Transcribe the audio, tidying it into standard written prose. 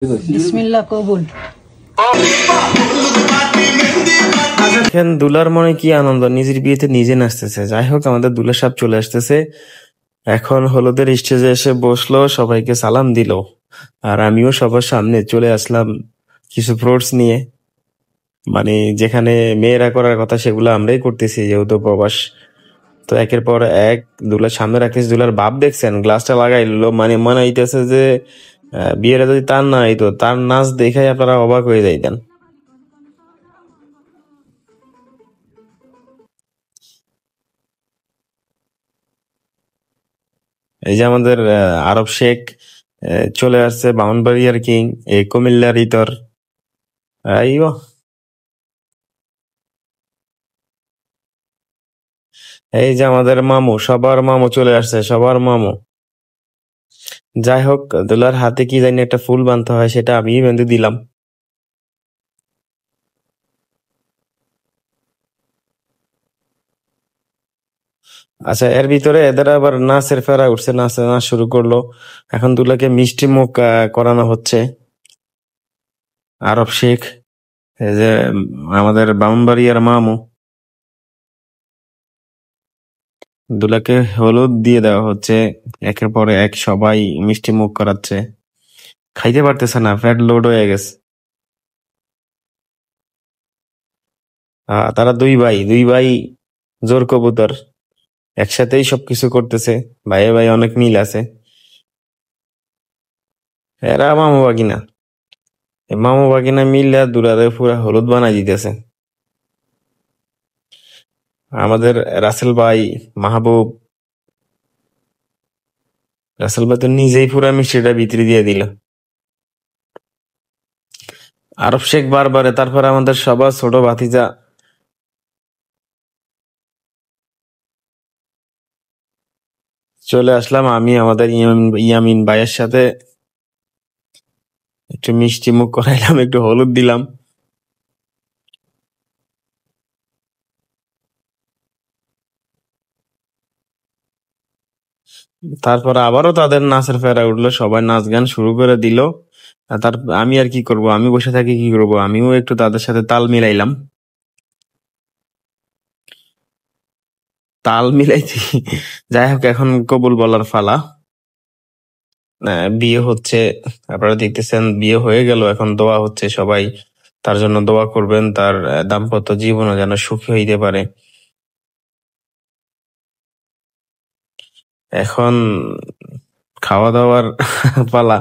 বিসমিল্লাহ কবুল। দেখেন দুলার মনে কি আনন্দ, নিজের বিয়েতে নিজে নাচতেছে। যাই হোক, আমাদের দুলা সাহেব চলে আসতেছে এখন, হলুদের স্টেজে এসে বসলো, সবাইকে সালাম দিল। আর আমিও সবার সামনে চলে আসলাম কিছু ফ্রুটস নিয়ে। মানে যেখানে মেয়েরা করার কথা সেগুলো আমরাই করতেছি, যেহেতু প্রবাস। তো একের পর এক দুলার সামনে রাখতেছি। দুলার বাপ দেখছেন গ্লাসটা লাগাইলো, মানে মনে হইতেছে যে বিয়েটা যদি তার না হইতো, তার নাচ দেখাই আপনারা অবাক হয়ে যাইতেন। এই যে আমাদের আরব শেখ চলে আসছে, ব্রাহ্মণবাড়িয়ার কিং, এই কুমিল্লার ইতর। আইও, এই যে আমাদের মামু, সবার মামু চলে আসছে, সবার মামু। যাই হোক, দুলার হাতে কি জানি একটা ফুল বানতে হয়, সেটা আমি বেঁধে দিলাম। আচ্ছা, এর ভিতরে এদের আবার নাচের ফেরা উঠছে, নাচ শুরু করলো। এখন দুলাকে মিষ্টি মুখ করানো হচ্ছে। আরব শেখ, এই যে আমাদের ব্রাহ্মণবাড়িয়ার মামু, দুলাকে হলুদ দিয়ে দেওয়া হচ্ছে। একের পরে এক সবাই মিষ্টি মুখ করাচ্ছে। খাইতে পারতেছে না, ফ্যাট লোড হয়ে গেছে। তারা দুই ভাই জোর কবুতর, একসাথেই সবকিছু করতেছে। ভাইয়ে ভাই অনেক মিল আছে। এরা মামু বাগিনা, এই মামু বাগিনা মিললে দুলারে পুরা হলুদ বানাই দিতেছে। আমাদের রাসেল ভাই, মাহবুব, রাসেল ভাই তো নিজেই পুরা মিষ্টিটা ভিতরে দিয়ে দিল। আরব শেখ বারবারে, তারপর আমাদের সবার ছোট ভাতিজা। চলে আসলাম আমি আমাদের ইয়ামিন ভাইয়ের সাথে, একটু মিষ্টি মুখ করাইলাম, একটু হলুদ দিলাম। তারপর আবারও তাদের নাচের ফেরা উঠলো, সবাই নাচ গান শুরু করে দিল। তার আমি আর কি করব, আমি বসে থাকি কি করব, আমিও একটু তাদের সাথে তাল মিলাইলাম। তাল মিলাইছি। যাই হোক, এখন কবুল বলার পালা। বিয়ে হচ্ছে, আপনারা দেখতেছেন বিয়ে হয়ে গেল, এখন দোয়া হচ্ছে। সবাই তার জন্য দোয়া করবেন, তার দাম্পত্য জীবনও যেন সুখী হইতে পারে। এখন খাওয়া দাওয়ার পালা।